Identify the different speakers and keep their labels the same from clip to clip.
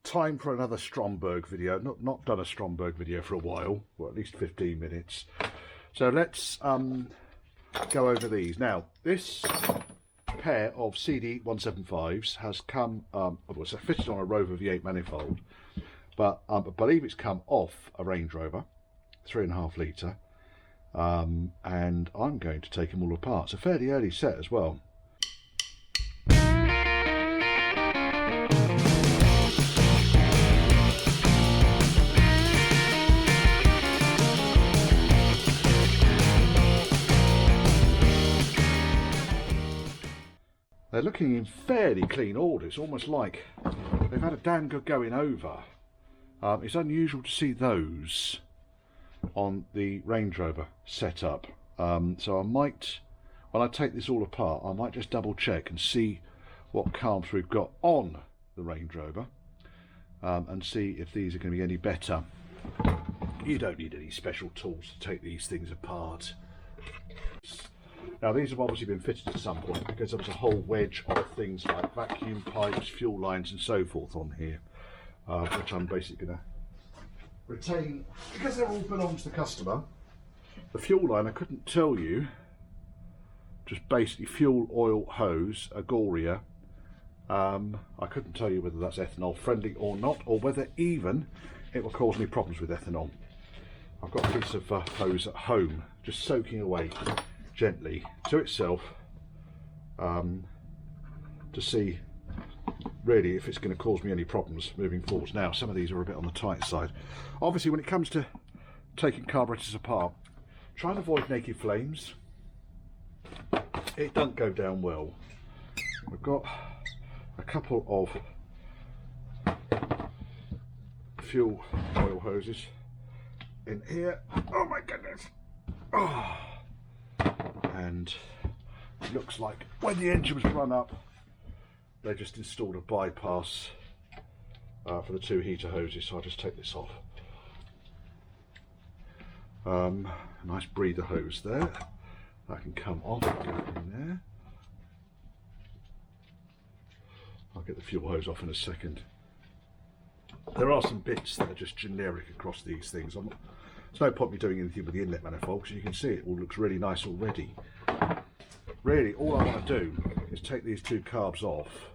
Speaker 1: time for another Stromberg video. Not done a Stromberg video for a while, or at least 15 minutes. So let's go over these. Now, this pair of CD-175s has come, well, it's fitted on a Rover V8 manifold, but I believe it's come off a Range Rover, 3.5 litre, and I'm going to take them all apart. It's a fairly early set as well. They're looking in fairly clean order. It's almost like they've had a damn good going over. It's unusual to see those on the Range Rover setup. So I might, when I take this all apart, I might just double check and see what carbs we've got on the Range Rover, and see if these are going to be any better. You don't need any special tools to take these things apart. Now, these have obviously been fitted at some point because there was a whole wedge of things like vacuum pipes, fuel lines and so forth on here, which I'm basically going to retain because they all belong to the customer. The fuel line, I couldn't tell you, just basically fuel oil hose, Agoria. I couldn't tell you whether that's ethanol friendly or not, or whether even it will cause me problems with ethanol. I've got a piece of hose at home just soaking away gently to itself, to see really if it's going to cause me any problems moving forwards. Now, some of these are a bit on the tight side. Obviously, when it comes to taking carburetors apart, try and avoid naked flames. It doesn't go down well. We've got a couple of fuel oil hoses in here. Oh my goodness. Oh. And it looks like when the engine was run up, they just installed a bypass for the 2 heater hoses, so I'll just take this off. A nice breather hose there. That can come off and go in there. I'll get the fuel hose off in a second. There are some bits that are just generic across these things. There's no point me doing anything with the inlet manifold because you can see it all looks really nice already. Really, all I want to do is take these 2 carbs off.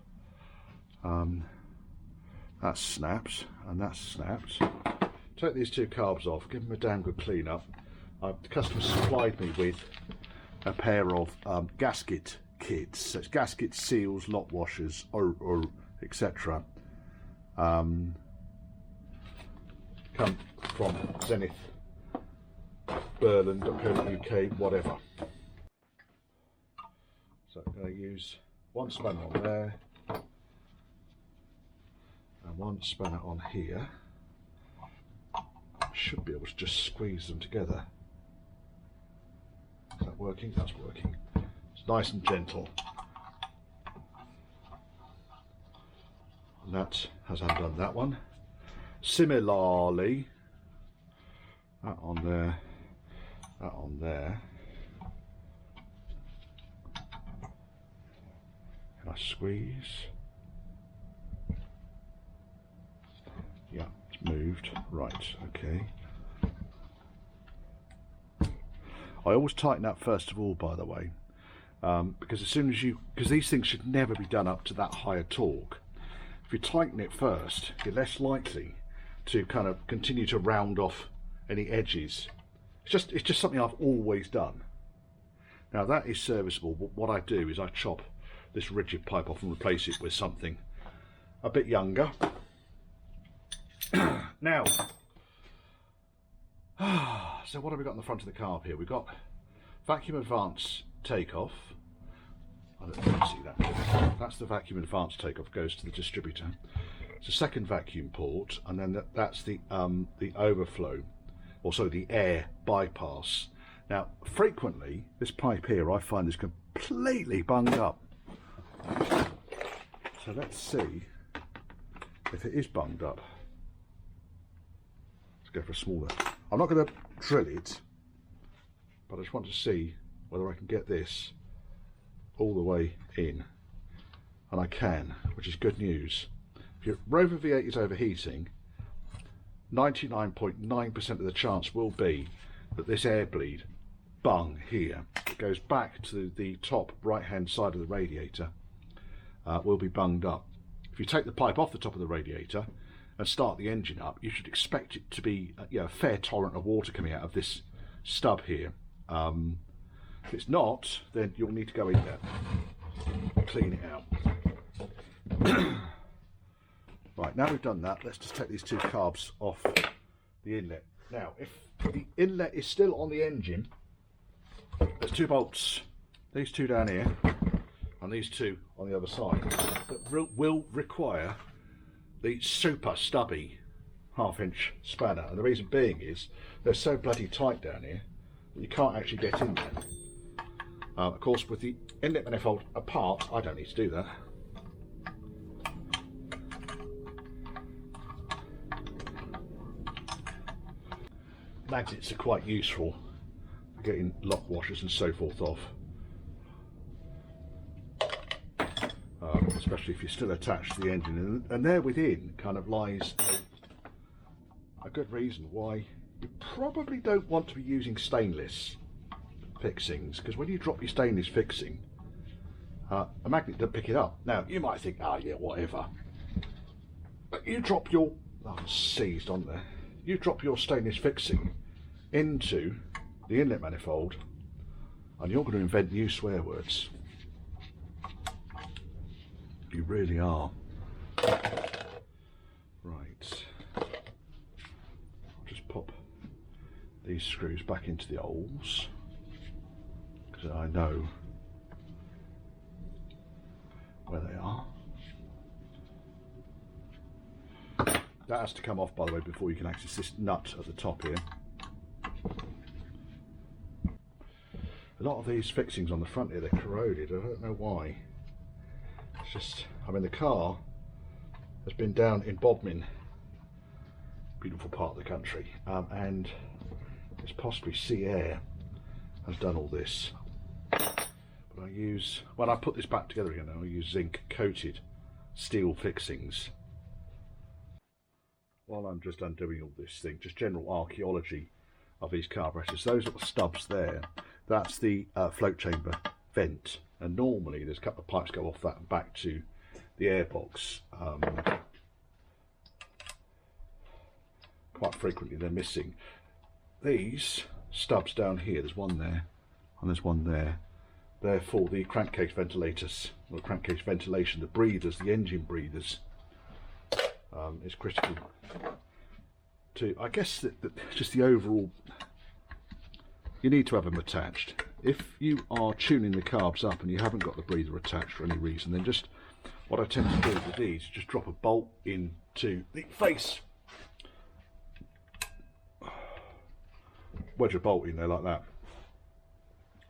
Speaker 1: That snaps and that snaps. Take these 2 carbs off, give them a damn good clean up. The customer supplied me with a pair of gasket kits. So it's gasket seals, lock washers, etc. Come from Zenith, Berlin.co.uk, whatever. So I'm going to use one spanner on there and one spanner on here. Should be able to just squeeze them together. Is that working? That's working. It's nice and gentle. And that has undone that one. Similarly, that on there, that on there. Can I squeeze? Yeah, it's moved. Right, okay. I always tighten up first of all, by the way, because as soon as because these things should never be done up to that higher torque. If you tighten it first, you're less likely to kind of continue to round off any edges. It's just something I've always done. Now that is serviceable. What I do is I chop this rigid pipe off and replace it with something a bit younger. Now, so what have we got on the front of the carb here? We've got vacuum advance takeoff. I don't know if you can see that. That's the vacuum advance takeoff, goes to the distributor. It's a second vacuum port, and then that's the overflow, or sorry, the air bypass. Now, frequently, this pipe here, I find is completely bunged up. So let's see if it is bunged up. Let's go for a smaller. I'm not going to drill it, but I just want to see whether I can get this all the way in. And I can, which is good news. If your Rover V8 is overheating, 99.9% of the chance will be that this air bleed bung here, it goes back to the top right hand side of the radiator, will be bunged up. If you take the pipe off the top of the radiator and start the engine up, you should expect it to be a fair torrent of water coming out of this stub here. If it's not, then you'll need to go in there and clean it out. Right, now we've done that, let's just take these two carbs off the inlet. Now, if the inlet is still on the engine, there's two bolts, these two down here and these two on the other side, that will require the super stubby 1/2 inch spanner. And the reason being is they're so bloody tight down here that you can't actually get in there. Of course, with the inlet manifold apart, I don't need to do that. Magnets are quite useful for getting lock washers and so forth off, especially if you're still attached to the engine, and there within kind of lies a good reason why you probably don't want to be using stainless fixings, because when you drop your stainless fixing, a magnet doesn't pick it up. Now you might think, oh yeah, whatever, but you drop your, oh, seized on there, you drop your stainless fixing into the inlet manifold and you're going to invent new swear words. You really are. Right, I'll just pop these screws back into the holes because I know where they are. That has to come off, by the way, before you can access this nut at the top here. A lot of these fixings on the front here, they're corroded. I don't know why. It's just, I mean, the car has been down in Bodmin, beautiful part of the country, and it's possibly Sea Air has done all this. But I use, when I put this back together again, I use zinc coated steel fixings. While I'm just undoing all this thing, just general archaeology of these carburetors, those little stubs there, that's the float chamber vent, and normally there's a couple of pipes go off that and back to the airbox. Quite frequently they're missing. These stubs down here, there's one there and there's one there, they're for the crankcase ventilators, or crankcase ventilation, the breathers, the engine breathers. Is critical to, I guess, that just the overall, you need to have them attached. If you are tuning the carbs up and you haven't got the breather attached for any reason, then just what I tend to do with these, just drop a bolt into the face, wedge a bolt in there like that.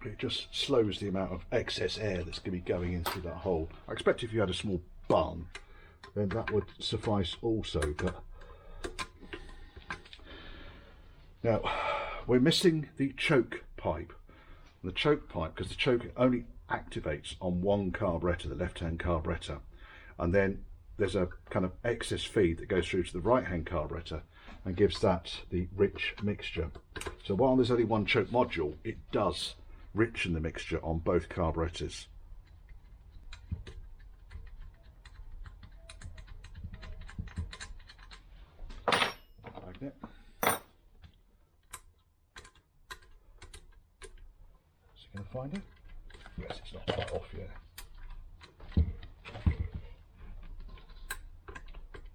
Speaker 1: It just slows the amount of excess air that's going to be going into that hole. I expect if you had a small bung, then that would suffice also. But now we're missing the choke pipe. The choke pipe, because the choke only activates on one carburettor, the left-hand carburettor, and then there's a kind of excess feed that goes through to the right-hand carburettor and gives that the rich mixture. So while there's only one choke module, it does richen the mixture on both carburettors. Magnet. Is he going to find it? Yes, it's not quite off yet.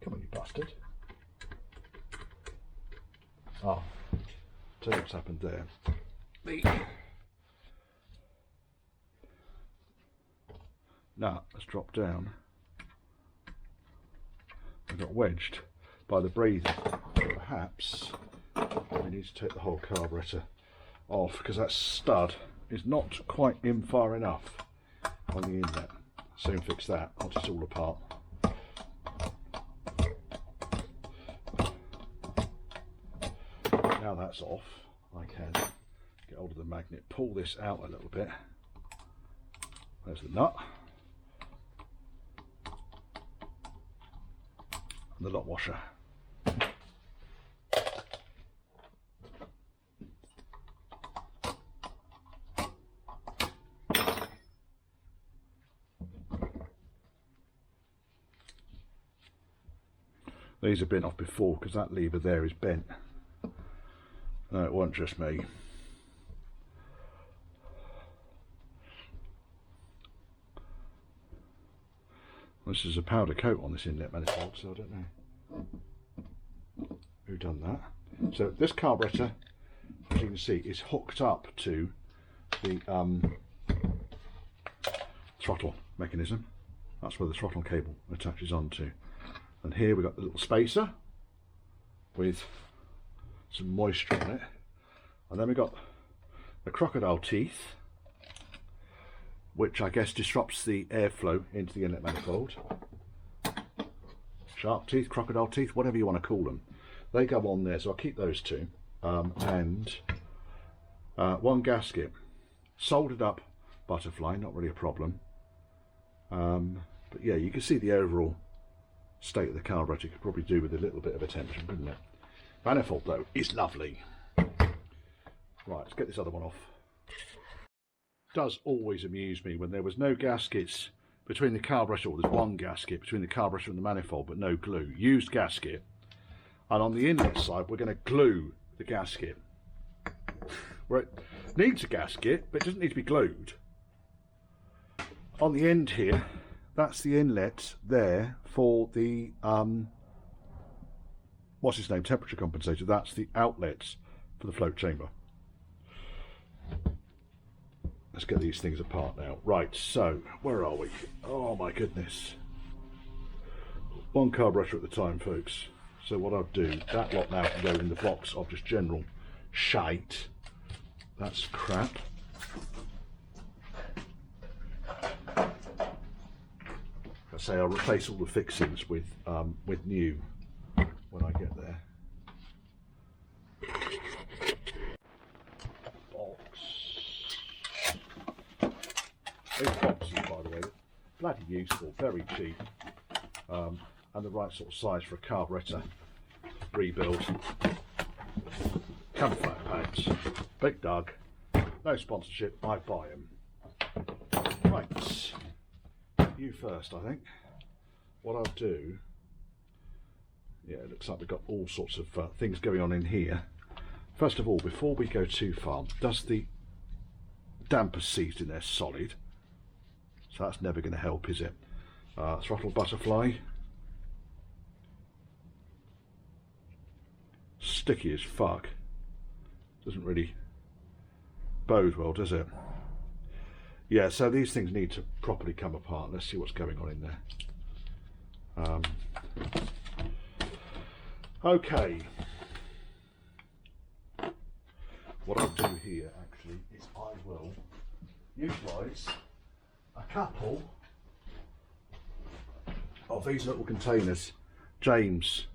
Speaker 1: Come on, you bastard. Ah, tell you what's happened there. The nut has dropped down. I got wedged by the breather. Perhaps we need to take the whole carburettor off, because that stud is not quite in far enough on the inlet. Soon fix that once it's all apart. Now that's off, I can get hold of the magnet, pull this out a little bit. There's the nut. the lock washer. These have been off before because that lever there is bent. No, it wasn't just me. This is a powder coat on this inlet manifold, so I don't know who done that. So this carburettor, as you can see, is hooked up to the throttle mechanism. That's where the throttle cable attaches onto. And here we've got the little spacer with some moisture on it. And then we've got the crocodile teeth, which I guess disrupts the airflow into the inlet manifold. Shark teeth, crocodile teeth, whatever you want to call them. They go on there, so I'll keep those two. And one gasket. Soldered up butterfly, not really a problem. But yeah, you can see the overall state of the carburetor. Could probably do with a little bit of attention, couldn't it? Manifold though is lovely. Right, let's get this other one off. Does always amuse me when there was no gaskets between the carburetor, or there's one gasket between the carburetor and the manifold but no glue. Used gasket, and on the inlet side we're going to glue the gasket where it needs a gasket but it doesn't need to be glued. On the end here, that's the inlet there for the what's his name, temperature compensator. That's the outlets for the float chamber. Let's get these things apart now. Right, so where are we? Oh my goodness. One carburetor at a time, folks. So what I'll do, that lot now can go in the box of just general shite. That's crap. I say I'll replace all the fixings with new when I get there. These boxes, by the way, bloody useful, very cheap, and the right sort of size for a carburettor rebuild. Come flat packs. Big Doug, no sponsorship, I buy them. Right, you first, I think. What I'll do, yeah, it looks like we've got all sorts of things going on in here. First of all, before we go too far, does the damper seat in there solid? So that's never going to help, is it? Throttle butterfly. Sticky as fuck. Doesn't really bode well, does it? Yeah, so these things need to properly come apart. Let's see what's going on in there. Okay. What I'll do here, actually, is I will utilise a couple of these little containers. James,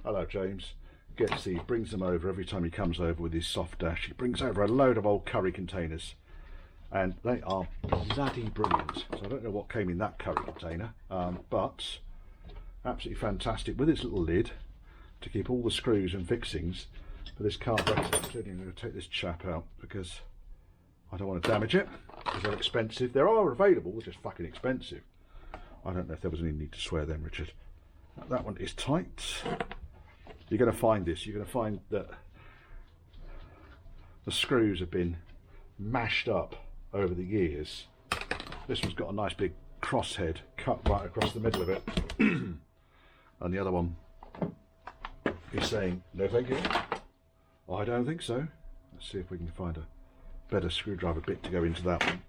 Speaker 1: hello James, gets these, brings them over every time he comes over with his soft dash. He brings over a load of old curry containers and they are bloody brilliant. So I don't know what came in that curry container, but absolutely fantastic, with its little lid to keep all the screws and fixings for this carburetor. Including, I'm going to take this chap out because I don't want to damage it, because they're expensive. They are available, they're just fucking expensive. I don't know if there was any need to swear then, Richard. That one is tight. You're going to find this, you're going to find that the screws have been mashed up over the years. This one's got a nice big crosshead cut right across the middle of it. And the other one is saying, no thank you. I don't think so. Let's see if we can find a better screwdriver bit to go into that one.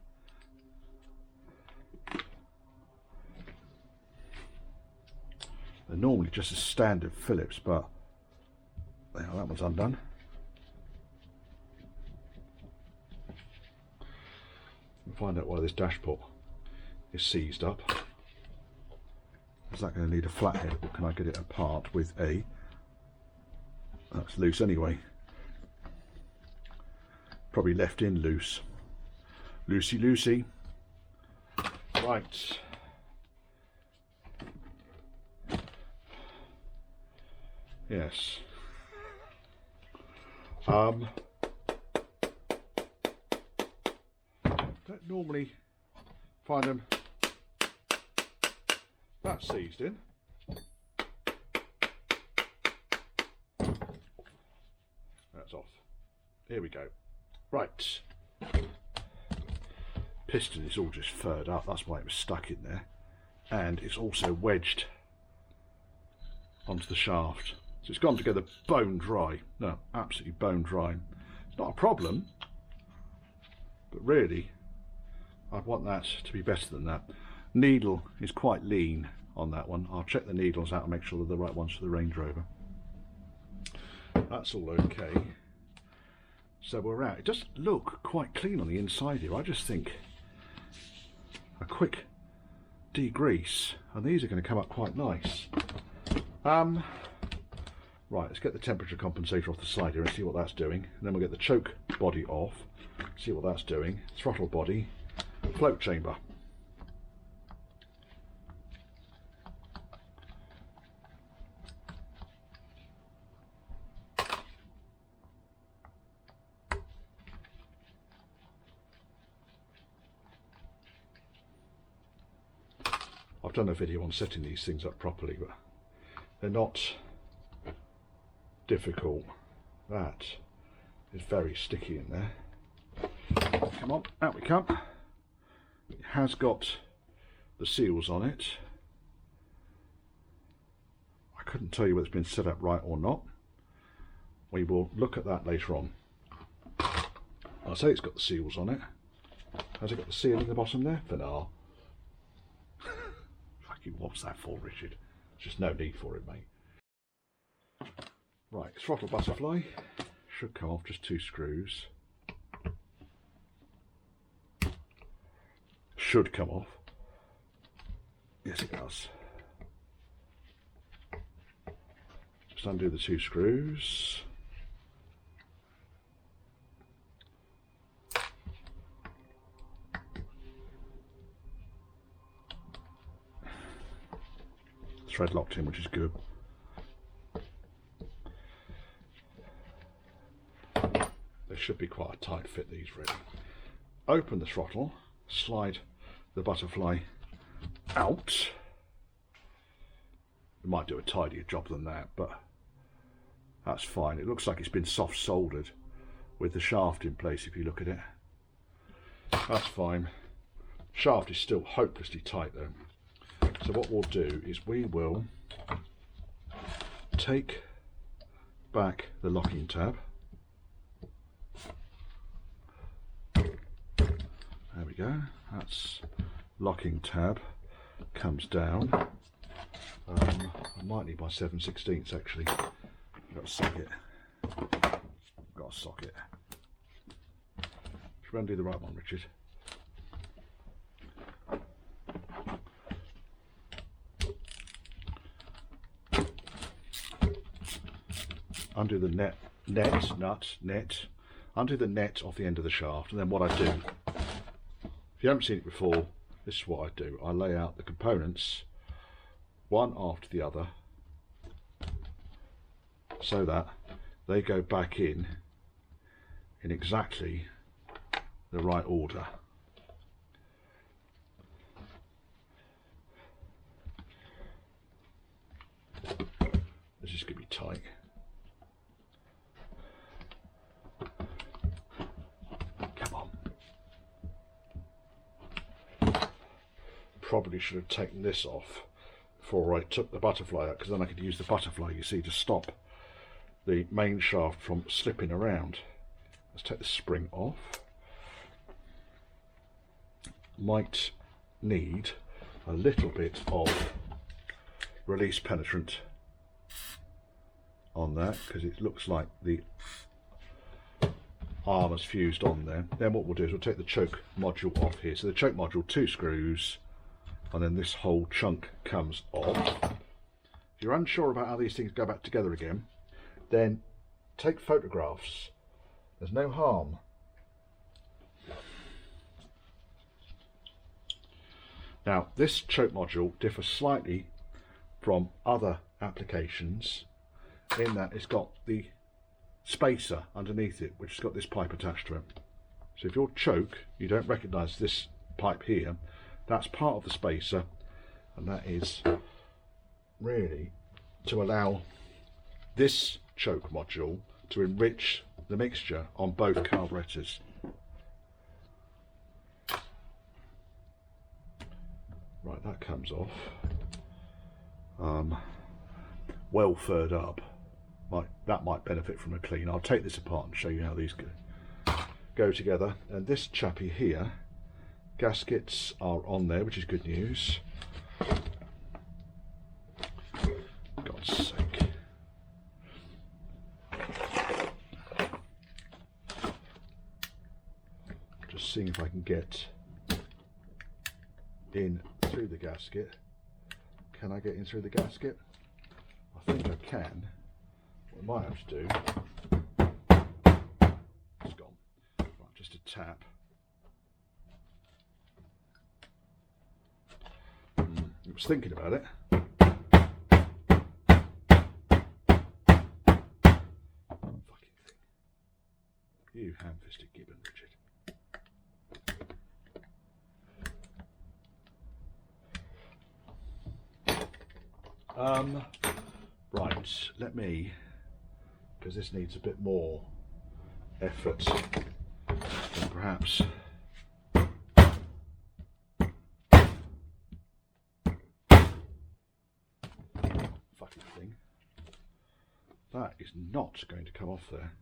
Speaker 1: They're normally just a standard Phillips, but there, that one's undone. We'll find out why this dashport is seized up. Is that going to need a flathead, or can I get it apart with a... That's loose anyway. Probably left in loose. Loosey loosey. Right. Yes. Don't normally find them that seized in. That's off. Here we go. Right. Piston is all just furred up, that's why it was stuck in there. And it's also wedged onto the shaft. So it's gone together bone dry. No, absolutely bone dry. It's not a problem, but really, I'd want that to be better than that. Needle is quite lean on that one. I'll check the needles out and make sure they're the right ones for the Range Rover. That's all okay. So we're out. It does look quite clean on the inside here. I just think a quick degrease and these are going to come up quite nice. Right, let's get the temperature compensator off the side here and see what that's doing. And then we'll get the choke body off, see what that's doing. Throttle body, float chamber. I've done a video on setting these things up properly, but they're not difficult. That is very sticky in there. Come on, out we come. It has got the seals on it. I couldn't tell you whether it's been set up right or not. We will look at that later on. I'll say it's got the seals on it. Has it got the seal in the bottom there? For now. What's that for, Richard? There's just no need for it, mate. Right, throttle butterfly should come off, just 2 screws. Should come off. Yes, it does. Just undo the 2 screws. Thread locked in, which is good. They should be quite a tight fit, these really. Open the throttle, slide the butterfly out. We might do a tidier job than that, but that's fine. It looks like it's been soft soldered with the shaft in place if you look at it. That's fine. Shaft is still hopelessly tight though. So what we'll do is we will take back the locking tab. There we go. That's locking tab. Comes down. I might need my 7/16 actually. I've got a socket. Got a socket. Should we undo the right one, Richard? Undo the net, undo the net off the end of the shaft, and then what I do, if you haven't seen it before, this is what I do. I lay out the components one after the other so that they go back in exactly the right order. This is going to be tight. Probably should have taken this off before I took the butterfly out, because then I could use the butterfly, you see, to stop the main shaft from slipping around. Let's take the spring off. Might need a little bit of release penetrant on that because it looks like the arm has fused on there. Then what we'll do is we'll take the choke module off here. So the choke module, 2 screws, and then this whole chunk comes off. If you're unsure about how these things go back together again, then take photographs. There's no harm. Now this choke module differs slightly from other applications in that it's got the spacer underneath it, which has got this pipe attached to it. So if your choke, you don't recognise this pipe here, that's part of the spacer, and that is really to allow this choke module to enrich the mixture on both carburetors. Right, that comes off. Well furred up. That might benefit from a clean. I'll take this apart and show you how these go together. And this chappy here, gaskets are on there, which is good news. God's sake. Just seeing if I can get in through the gasket. Can I get in through the gasket? I think I can. What I might have to do, it's gone. Right, just a tap. I was thinking about it. Fucking thing. You ham-fisted gibbon, Richard. Right, let me, because this needs a bit more effort than perhaps fucking thing. That is not going to come off there.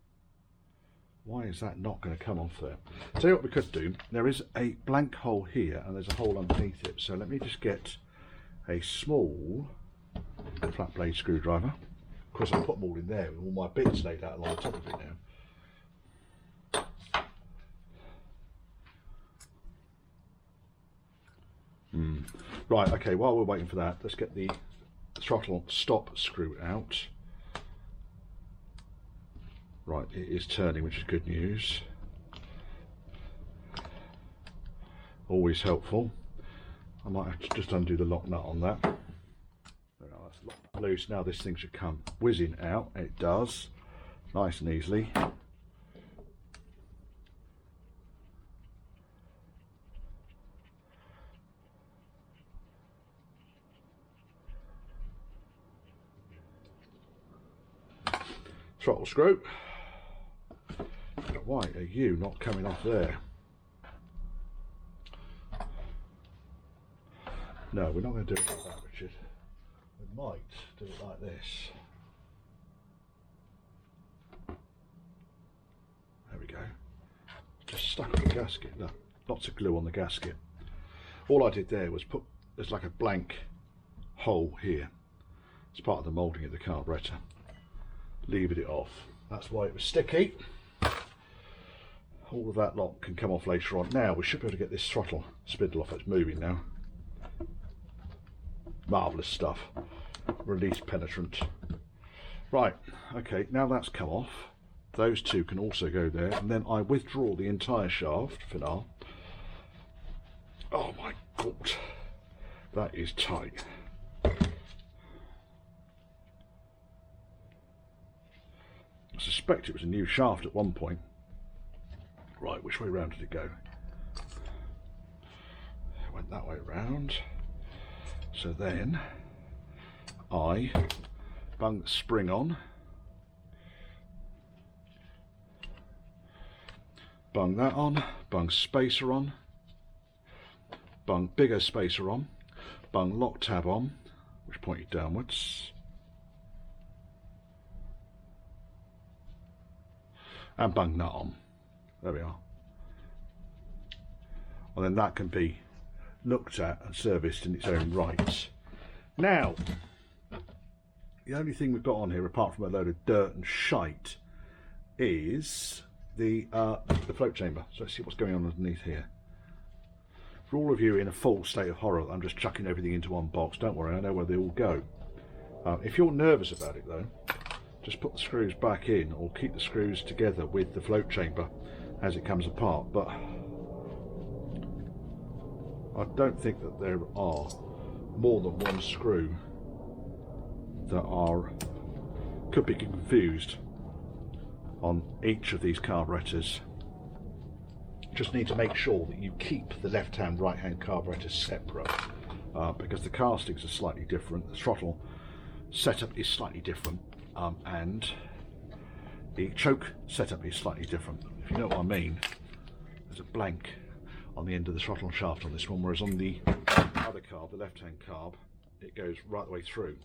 Speaker 1: Why is that not going to come off there? Tell you what we could do, there is a blank hole here and there's a hole underneath it, so let me just get a small flat blade screwdriver. Of course, I'll put them all in there with all my bits laid out along the top of it now. Right, okay, while we're waiting for that, let's get the throttle stop screw out. Right, it is turning, which is good news. Always helpful. I might have to just undo the lock nut on that. Loose. Now this thing should come whizzing out. It does, nice and easily. Throttle screw. Why are you not coming off there? No, we're not going to do it like that, Richard. We might do it like this. There we go. Just stuck on the gasket. Look, lots of glue on the gasket. All I did there was put, there's like a blank hole here. It's part of the moulding of the carburetor. Levered it off. That's why it was sticky. All of that lot can come off later on. Now we should be able to get this throttle spindle off. It's moving now. Marvellous stuff. Release penetrant. Right, okay, now that's come off. Those two can also go there, and then I withdraw the entire shaft for now. Oh my god, that is tight. I suspect it was a new shaft at one point. Right, which way round did it go? It went that way round. So then I bung the spring on, bung that on, bung spacer on, bung bigger spacer on, bung lock tab on, which pointed downwards, and bung nut on. There we are. And then that can be looked at and serviced in its own right. Now, the only thing we've got on here, apart from a load of dirt and shite, is the float chamber. So let's see what's going on underneath here. For all of you in a full state of horror, I'm just chucking everything into one box. Don't worry, I know where they all go. If you're nervous about it though, just put the screws back in, or keep the screws together with the float chamber as it comes apart. But I don't think that there are more than one screw that are could be confused on each of these carburetors. Just need to make sure that you keep the left-hand, right-hand carburetors separate, because the castings are slightly different, the throttle setup is slightly different, and the choke setup is slightly different. If you know what I mean, there's a blank on the end of the throttle shaft on this one, whereas on the other carb, the left-hand carb, it goes right the way through.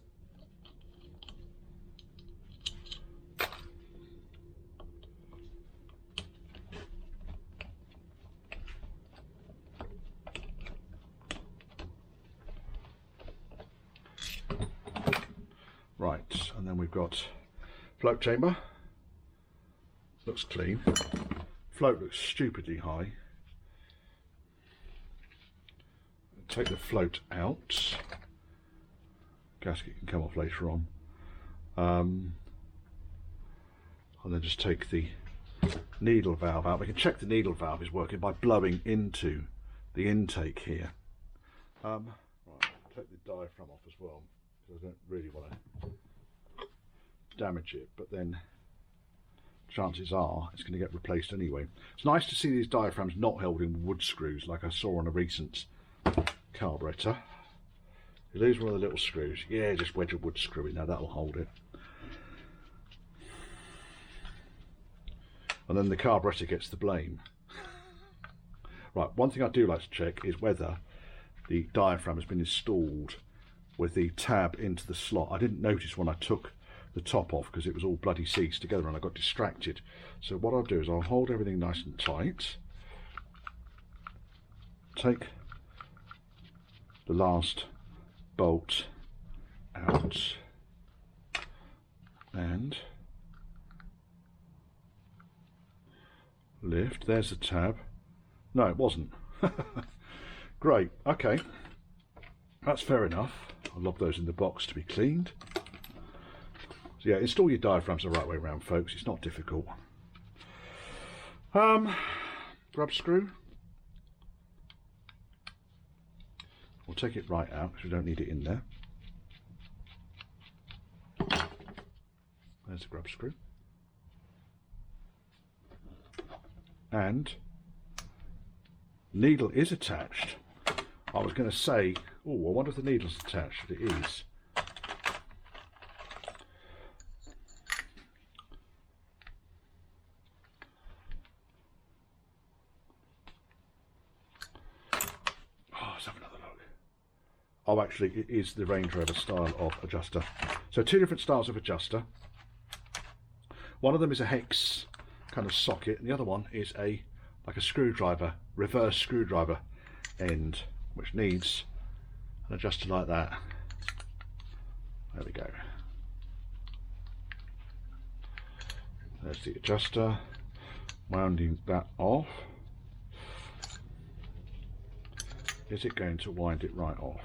Speaker 1: Right, and then we've got float chamber. Looks clean. Float looks stupidly high. Take the float out. Gasket can come off later on. And then just take the needle valve out. We can check the needle valve is working by blowing into the intake here. Right, take the diaphragm off as well, because I don't really want to damage it, but then chances are it's going to get replaced anyway. It's nice to see these diaphragms not held in wood screws like I saw on a recent carburetor. You lose one of the little screws, yeah, just wedge a wood screw in there, that'll hold it. And then the carburetor gets the blame. Right, one thing I do like to check is whether the diaphragm has been installed with the tab into the slot. I didn't notice when I took the top off because it was all bloody seized together and I got distracted. So what I'll do is I'll hold everything nice and tight, take the last bolt out, and lift. There's the tab. No, it wasn't. Great, okay, that's fair enough. I'll lob those in the box to be cleaned. So yeah, install your diaphragms the right way around, folks. It's not difficult. Grub screw. We'll take it right out because we don't need it in there. There's the grub screw. And needle is attached. I was going to say, oh, I wonder if the needle's attached. It is. Let's have another look. Oh, actually, it is the Range Rover style of adjuster. So two different styles of adjuster. One of them is a hex kind of socket, and the other one is like a screwdriver, reverse screwdriver end, which needs an adjuster like that. There we go. There's the adjuster. Winding that off. Is it going to wind it right off?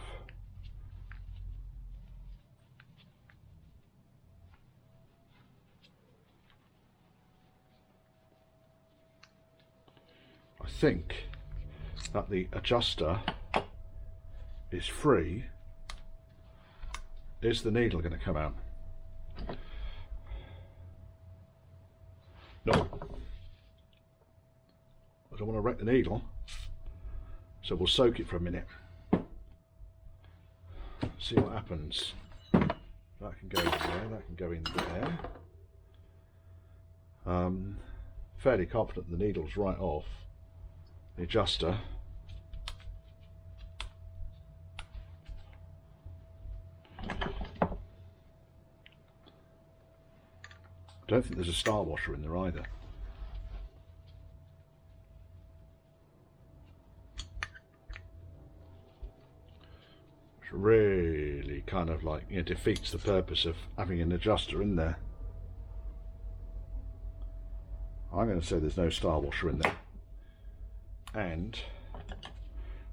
Speaker 1: I think that the adjuster is free. Is the needle going to come out? No. I don't want to wreck the needle. So we'll soak it for a minute. See what happens. That can go in there, that can go in there. Fairly confident the needle's right off the adjuster. Don't think there's a star washer in there either. Which really kind of like, you know, defeats the purpose of having an adjuster in there. I'm going to say there's no star washer in there. And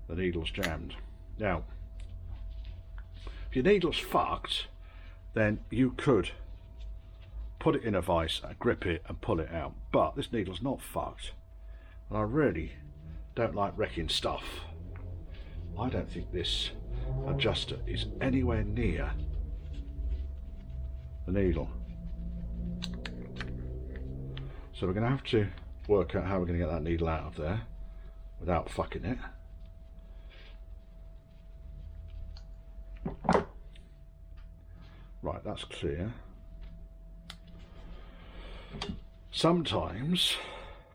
Speaker 1: the needle's jammed. Now, if your needle's fucked, then you could put it in a vise, grip it and pull it out. But this needle's not fucked. And I really don't like wrecking stuff. I don't think this adjuster is anywhere near the needle. So we're going to have to work out how we're going to get that needle out of there without fucking it. Right, that's clear. Sometimes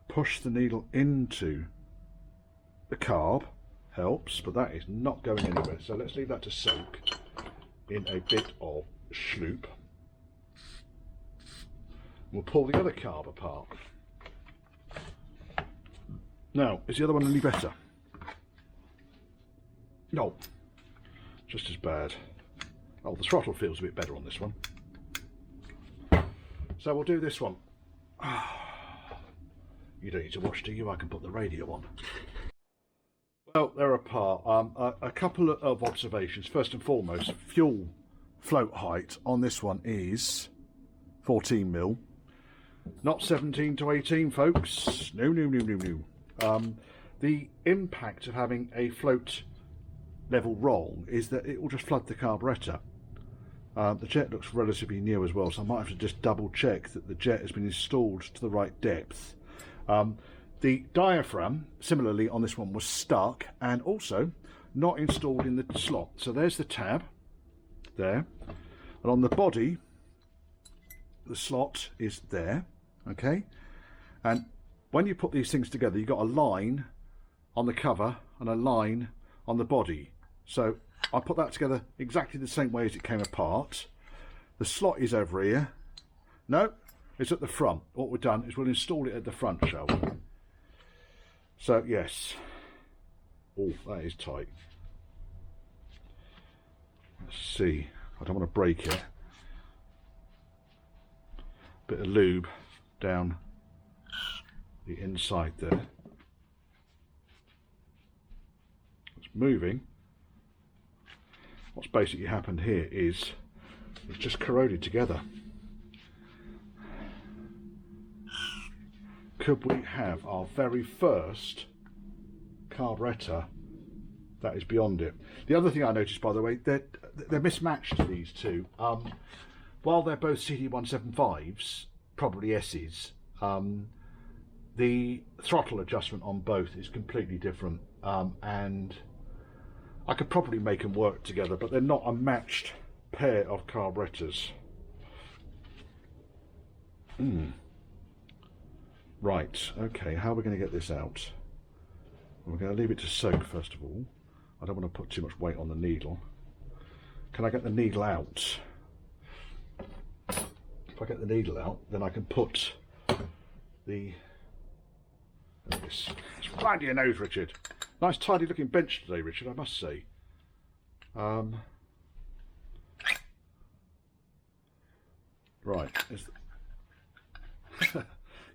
Speaker 1: push the needle into the carb helps, but that is not going anywhere. So let's leave that to soak in a bit of sloop. We'll pull the other carb apart. Now, is the other one any better? No, just as bad. Oh, the throttle feels a bit better on this one. So we'll do this one. You don't need to watch, do you? I can put the radio on. Well, they're apart. A couple of observations. First and foremost, fuel float height on this one is 14 mil, not 17 to 18, folks. No, no, no, no, no. The impact of having a float level wrong is that it will just flood the carburettor. The jet looks relatively new as well, so I might have to just double check that the jet has been installed to the right depth. The diaphragm, similarly on this one, was stuck and also not installed in the slot. So there's the tab there, and on the body the slot is there, okay? And when you put these things together, you've got a line on the cover and a line on the body. So I put that together exactly the same way as it came apart. The slot is over here. No, it's at the front. What we've done is we'll install it at the front, shall we? So yes. Oh, that is tight. Let's see. I don't want to break it. Bit of lube down the inside there. It's moving. What's basically happened here is it's just corroded together. Could we have our very first carburettor that is beyond it? The other thing I noticed, by the way, they're mismatched, these two. While they're both CD-175s, probably S's, the throttle adjustment on both is completely different, and I could probably make them work together, but they're not a matched pair of carburettors. Right, okay, how are we going to get this out? We're going to leave it to soak first of all. I don't want to put too much weight on the needle. Can I get the needle out? If I get the needle out, then I can put the... It's right to your nose, Richard. Nice tidy looking bench today, Richard, I must say. Right.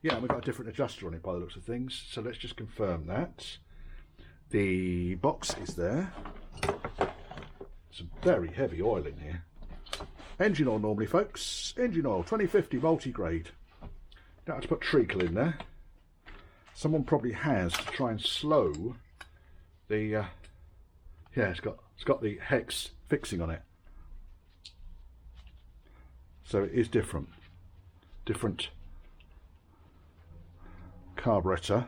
Speaker 1: Yeah, we've got a different adjuster on it by the looks of things, so let's just confirm that. The box is there. Some very heavy oil in here. Engine oil normally, folks. Engine oil, 2050 multi-grade. Don't have to put treacle in there. Someone probably has to try and slow the yeah, it's got the hex fixing on it, so it is different carburettor,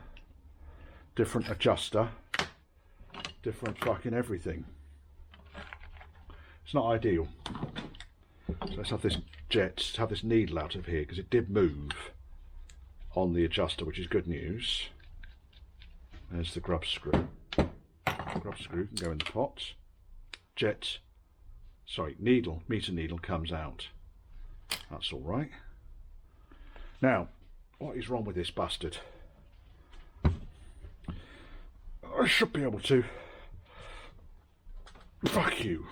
Speaker 1: different adjuster, different fucking everything. It's not ideal. So let's have this needle out of here, because it did move on the adjuster, which is good news. There's the grub screw. Grub screw can go in the pot. Meter needle comes out. That's all right. Now, what is wrong with this bastard? I should be able to. Fuck you.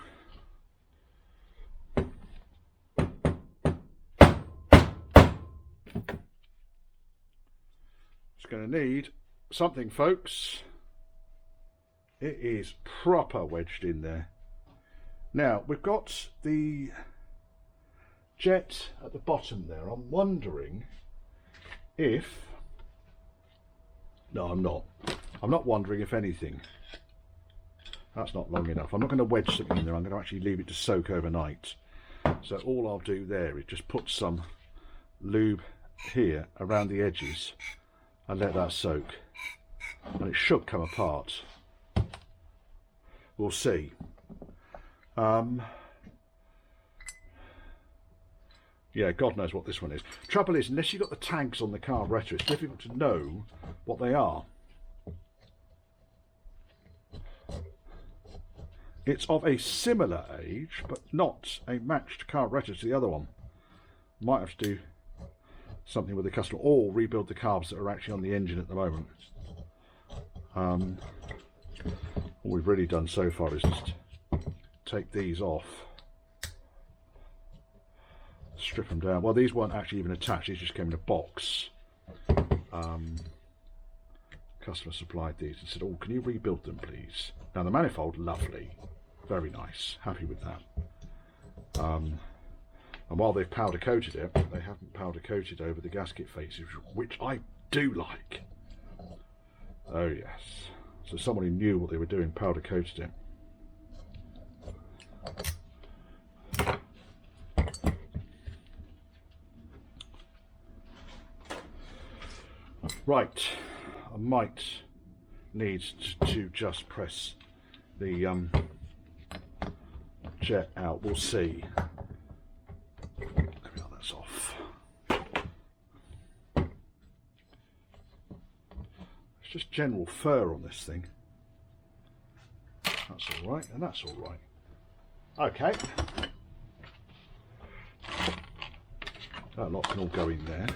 Speaker 1: It's going to need something, folks. It is proper wedged in there. Now, we've got the jet at the bottom there. I'm wondering if... No, I'm not. I'm not wondering if anything. That's not long enough. I'm not going to wedge something in there. I'm going to actually leave it to soak overnight. So all I'll do there is just put some lube here around the edges and let that soak, and it should come apart. We'll see. Yeah, God knows what this one is. Trouble is, unless you've got the tags on the carburettor, it's difficult to know what they are. It's of a similar age, but not a matched carburettor to the other one. Might have to do something with the customer, or rebuild the carbs that are actually on the engine at the moment. All we've really done so far is just take these off, strip them down. Well, these weren't actually even attached, these just came in a box. Customer supplied these and said, oh, can you rebuild them please? Now the manifold, lovely, very nice, happy with that. And while they've powder coated it, they haven't powder coated over the gasket faces, which I do like. Oh yes, so someone who knew what they were doing powder coated it. Right, I might need to just press the jet out, we'll see. That's off. It's just general fur on this thing. That's all right, and that's all right. Okay. That lot can all go in there.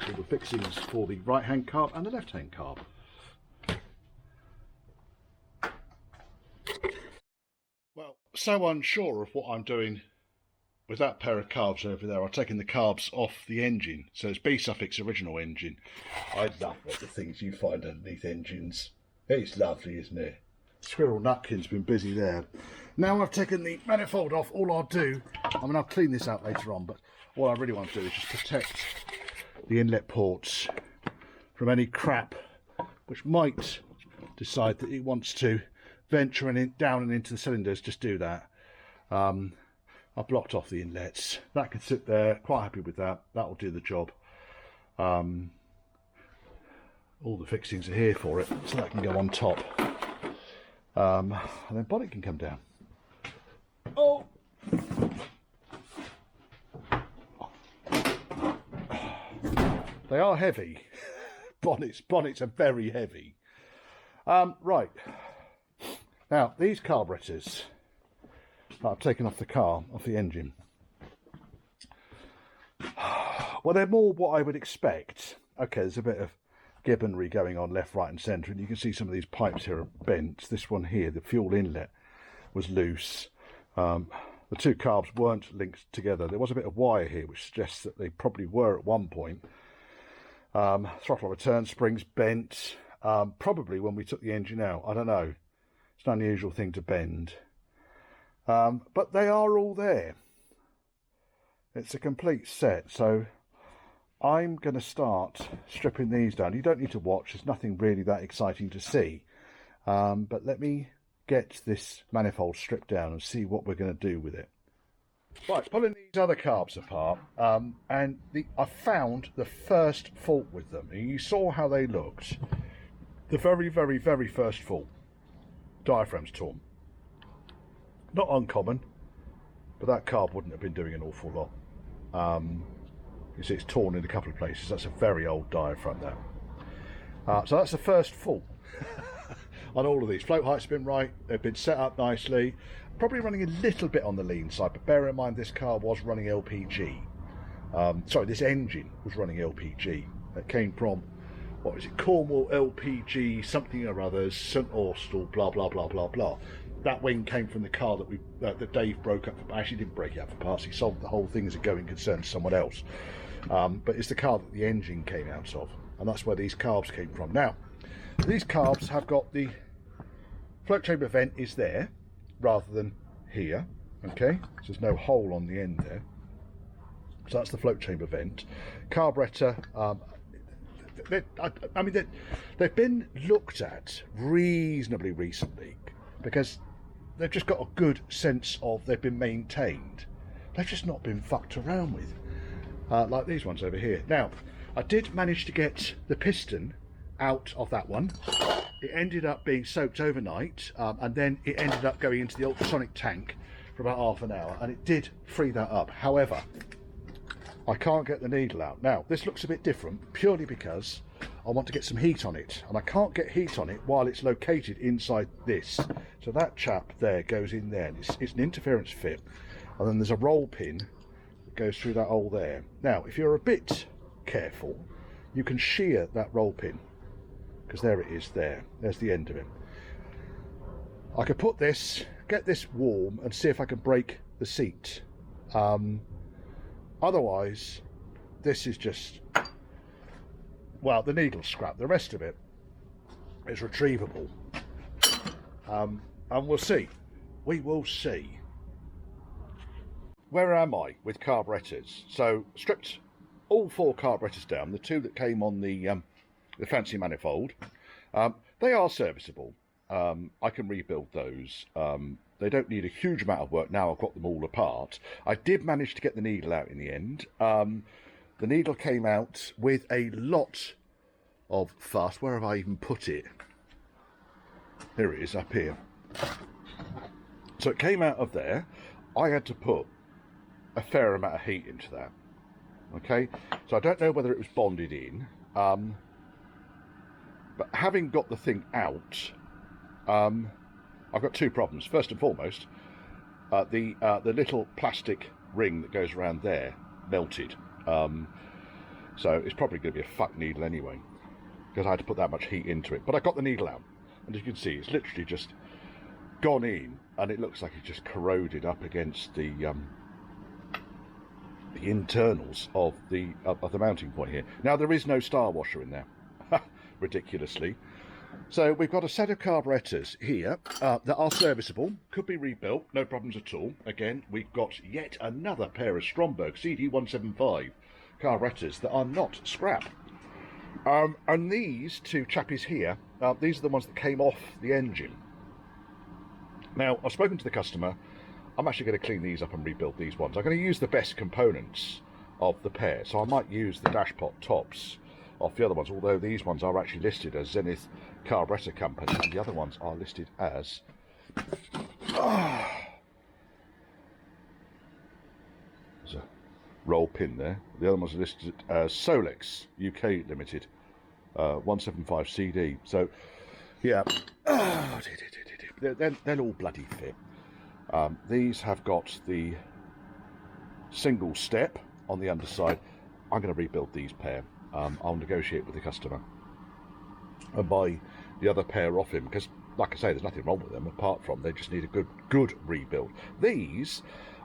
Speaker 1: All the fixings for the right-hand carb and the left-hand carb. Well, so unsure of what I'm doing with that pair of carbs over there. I've taken the carbs off the engine, so it's a-suffix original engine. I love what the things you find underneath engines. It's lovely, isn't it? Squirrel Nutkin's been busy there. Now I've taken the manifold off, all I'll do, I mean I'll clean this out later on, but all I really want to do is just protect the inlet ports from any crap which might decide that it wants to venture down and into the cylinders. Just do that. I've blocked off the inlets. That can sit there, quite happy with that. That'll do the job. All the fixings are here for it, so that can go on top. And then bonnet can come down. Oh! They are heavy. Bonnets are very heavy. Right. Now, these carburetors that I've taken off the car, off the engine, well, they're more what I would expect. Okay, there's a bit of gibbonry going on left, right and centre, and you can see some of these pipes here are bent. This one here, the fuel inlet, was loose. The two carbs weren't linked together. There was a bit of wire here which suggests that they probably were at one point. Throttle return springs bent, probably when we took the engine out. I don't know, it's an unusual thing to bend, but they are all there. It's a complete set, so I'm going to start stripping these down. You don't need to watch, there's nothing really that exciting to see, but let me get this manifold stripped down and see what we're going to do with it. Right, pulling these other carbs apart, and I found the first fault with them. And you saw how they looked. The very, very, very first fault. Diaphragm's torn. Not uncommon, but that carb wouldn't have been doing an awful lot. You see it's torn in a couple of places. That's a very old diaphragm there. So that's the first fault on all of these. Float height's been right, they've been set up nicely. Probably running a little bit on the lean side, but bear in mind this car was running LPG. Sorry, this engine was running LPG. It came from, what is it, Cornwall LPG something or others, St Austell, blah blah blah blah blah. That wing came from the car that Dave broke up for, actually didn't break it up for parts, he sold the whole thing as a going concern to someone else. But it's the car that the engine came out of, and that's where these carbs came from. Now, these carbs have got the float chamber vent is there, rather than here, okay, so there's no hole on the end there, so that's the float chamber vent. Carburettor, I mean they've been looked at reasonably recently because they've just got a good sense of they've been maintained. They've just not been fucked around with. like these ones over here. Now, I did manage to get the piston out of that one. It ended up being soaked overnight, and then it ended up going into the ultrasonic tank for about half an hour, and it did free that up. However, I can't get the needle out. Now, this looks a bit different purely because I want to get some heat on it, and I can't get heat on it while it's located inside this. So that chap there goes in there, and it's an interference fit, and then there's a roll pin that goes through that hole there. Now, if you're a bit careful, you can shear that roll pin, because there it is there. There's the end of it. I could put this, get this warm, and see if I can break the seat. Otherwise, this is just, well, the needle's scrap. The rest of it is retrievable. And we'll see. We will see. Where am I with carburetors? So, stripped all 4 carburetors down, the 2 that came on the fancy manifold. They are serviceable. I can rebuild those. They don't need a huge amount of work now I've got them all apart. I did manage to get the needle out in the end. The needle came out with a lot of fuss. Where have I even put it? Here it is, up here. So it came out of there. I had to put a fair amount of heat into that. Okay, so I don't know whether it was bonded in. But having got the thing out, I've got 2 problems. First and foremost, the little plastic ring that goes around there melted. So it's probably going to be a fuck needle anyway, because I had to put that much heat into it. But I got the needle out, and as you can see, it's literally just gone in, and it looks like it's just corroded up against the internals of the mounting point here. Now, there is no star washer in there, ridiculously. So we've got a set of carburetors here that are serviceable, could be rebuilt, no problems at all. Again, we've got yet another pair of Stromberg CD-175 carburetors that are not scrap. And these 2 chappies here, these are the ones that came off the engine. Now, I've spoken to the customer. I'm actually going to clean these up and rebuild these ones. I'm going to use the best components of the pair, so I might use the dashpot tops off the other ones, although these ones are actually listed as Zenith Carburetor Company, and the other ones are listed as there's a roll pin there. The other ones are listed as Solex UK Limited 175 CD. So yeah, they'll all bloody fit. These have got the single step on the underside. I'm going to rebuild these pair. I'll negotiate with the customer and buy the other pair off him, because, like I say, there's nothing wrong with them apart from they just need a good rebuild. These,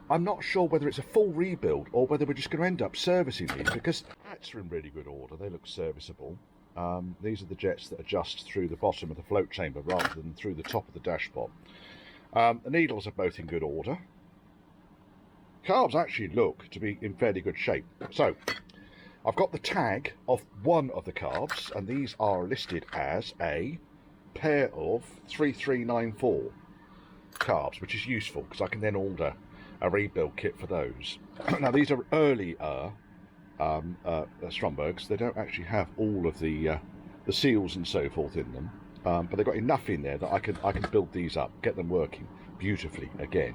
Speaker 1: I'm not sure whether it's a full rebuild or whether we're just going to end up servicing these, because jets are in really good order. They look serviceable. These are the jets that adjust through the bottom of the float chamber rather than through the top of the dashpot. The needles are both in good order. Carbs actually look to be in fairly good shape. So I've got the tag of one of the carbs, and these are listed as a pair of 3394 carbs, which is useful because I can then order a rebuild kit for those. Now, these are earlier Strombergs. They don't actually have all of the seals and so forth in them, but they've got enough in there that I can build these up, get them working beautifully again.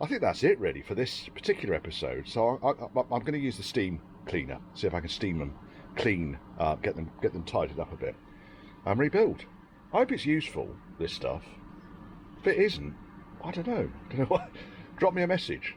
Speaker 1: I think that's it really for this particular episode. So I'm going to use the steam cleaner, see if I can steam them clean, get them tidied up a bit, and rebuild. I hope it's useful, this stuff. If it isn't, I don't know what. Drop me a message.